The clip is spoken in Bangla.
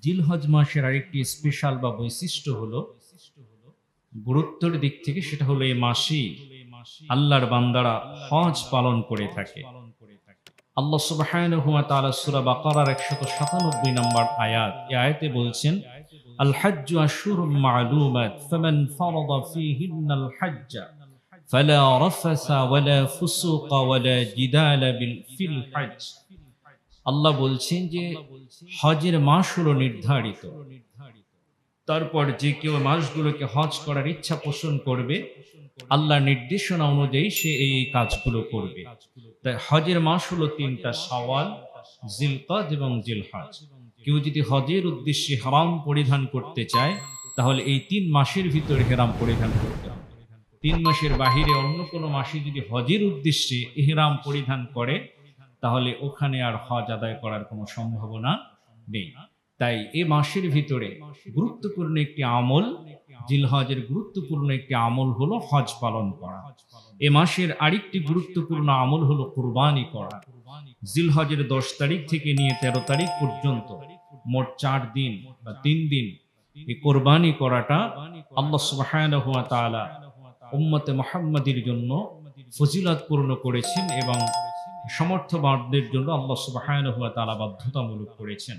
জিলহজ মাসের আরেকটি স্পেশাল বা বৈশিষ্ট্য হলো গুরুত্বের দিক থেকে, সেটা হলো এই মাসেই আল্লাহর বান্দারা হজ পালন করে থাকে। আল্লাহ সুবহানাহু ওয়া তাআলা সূরা বাকারার 197 নম্বর আয়াত, এই আয়াতে বলছেন, আল হাজ্জু আশহুরুম মা'লুমাত ফামান ফারাদা ফীহিন্নাল হাজ্জা ফালা রাফাসা ওয়ালা ফুসুকা ওয়ালা জিদালা ফিল হজ। আল্লাহ বলছেন যে হজের মাস হলো নির্ধারিত, তারপর যে কেউ মাসগুলোকে হজ করার ইচ্ছা পোষণ করবে আল্লাহর নির্দেশনা অনুযায়ী সে এই কাজগুলো করবে। তাই হজের মাস হলো তিনটা, শাওয়াল, জিলকদ এবং জিলহজ। কেউ যদি হজের উদ্দেশ্যে হারাম পরিধান করতে চায় তাহলে এই 3 মাসের ভিতরে ইহরাম পরিধান করতে হবে। 3 মাসের বাহিরে অন্য কোনো মাসে যদি হজের উদ্দেশ্যে ইহরাম পরিধান করে তাহলে ওখানে আর হজ আদায় করার কোনো সম্ভাবনা নেই। তাই এই মাসের ভিতরে গুরুত্বপূর্ণ একটি আমল, জিলহজের গুরুত্বপূর্ণ একটি আমল হলো হজ পালন করা। এ মাসের আরেকটি গুরুত্বপূর্ণ আমল হলো কুরবানি করা। জিলহজের 10 তারিখ থেকে নিয়ে 13 তারিখ পর্যন্ত মোট 4 দিন বা 3 দিন এই কুরবানি করাটা আল্লাহ সুবহানাহু ওয়া তাআলা উম্মতে মুহাম্মাদীর জন্য ফজিলতপূর্ণ করেছেন এবং সমর্থবানদের জন্য আল্লাহ সুবহানাহু ওয়া তাআলা বাধ্যতামূলক করেছেন।